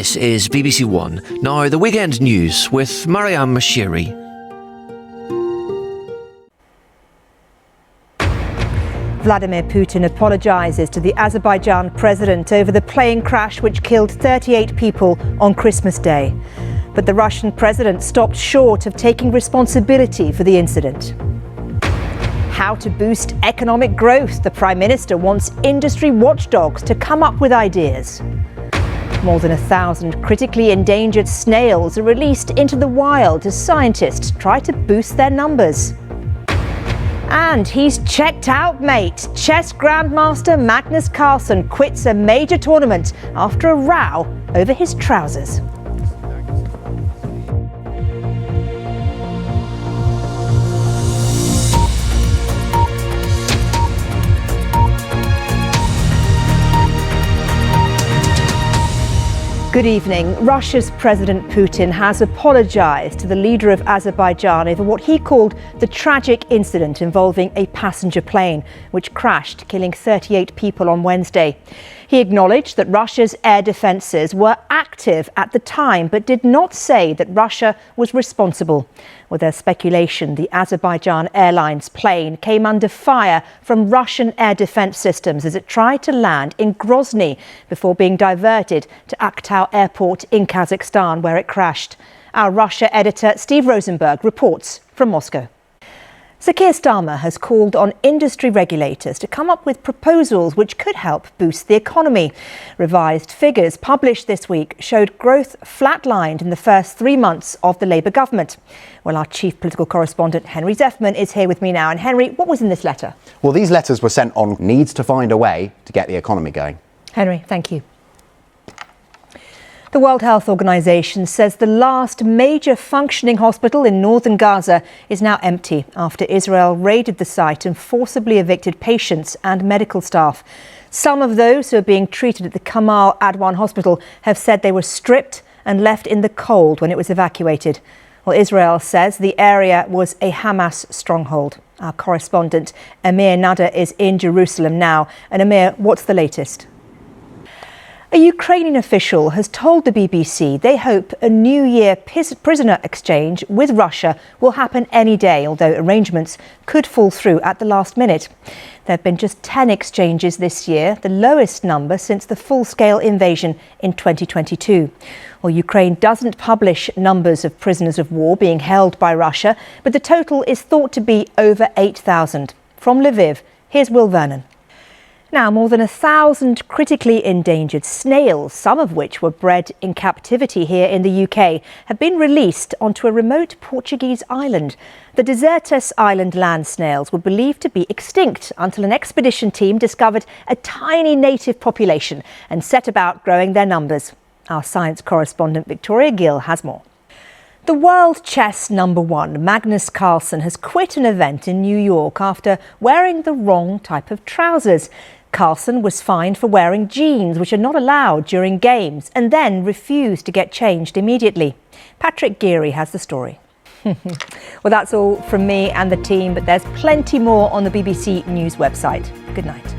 This is BBC One. Now, the weekend news with Maryam Moshiri. Vladimir Putin apologises to the Azerbaijan president over the plane crash which killed 38 people on Christmas Day. But the Russian president stopped short of taking responsibility for the incident. How to boost economic growth. The Prime Minister wants industry watchdogs to come up with ideas. More than 1,000 critically endangered snails are released into the wild as scientists try to boost their numbers. And he's checked out, mate. Chess grandmaster Magnus Carlsen quits a major tournament after a row over his trousers. Good evening. Russia's President Putin has apologised to the leader of Azerbaijan over what he called the tragic incident involving a passenger plane which crashed, killing 38 people on Wednesday. He acknowledged that Russia's air defences were active at the time, but did not say that Russia was responsible. With their speculation, the Azerbaijan Airlines plane came under fire from Russian air defence systems as it tried to land in Grozny before being diverted to Aktau Airport in Kazakhstan, where it crashed. Our Russia editor Steve Rosenberg reports from Moscow. Sir Keir Starmer has called on industry regulators to come up with proposals which could help boost the economy. Revised figures published this week showed growth flatlined in the first 3 months of the Labour government. Well, our chief political correspondent Henry Zeffman is here with me now. And Henry, what was in this letter? Well, these letters were sent on needs to find a way to get the economy going. Henry, thank you. The World Health Organization says the last major functioning hospital in northern Gaza is now empty after Israel raided the site and forcibly evicted patients and medical staff. Some of those who are being treated at the Kamal Adwan hospital have said they were stripped and left in the cold when it was evacuated. Well, Israel says the area was a Hamas stronghold. Our correspondent Amir Nada is in Jerusalem now. And Amir, what's the latest? A Ukrainian official has told the BBC they hope a New Year prisoner exchange with Russia will happen any day, although arrangements could fall through at the last minute. There have been just 10 exchanges this year, the lowest number since the full-scale invasion in 2022. Well, Ukraine doesn't publish numbers of prisoners of war being held by Russia, but the total is thought to be over 8,000. From Lviv, here's Will Vernon. Now, more than 1,000 critically endangered snails, some of which were bred in captivity here in the UK, have been released onto a remote Portuguese island. The Desertus Island land snails were believed to be extinct until an expedition team discovered a tiny native population and set about growing their numbers. Our science correspondent Victoria Gill has more. The world chess number one, Magnus Carlsen, has quit an event in New York after wearing the wrong type of trousers. Carlsen was fined for wearing jeans, which are not allowed during games, and then refused to get changed immediately. Patrick Geary has the story. Well, that's all from me and the team, but there's plenty more on the BBC News website. Good night.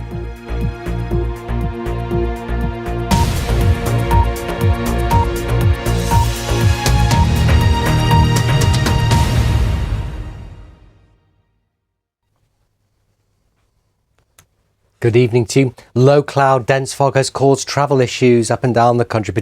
Good evening to you. Low cloud, dense fog has caused travel issues up and down the country.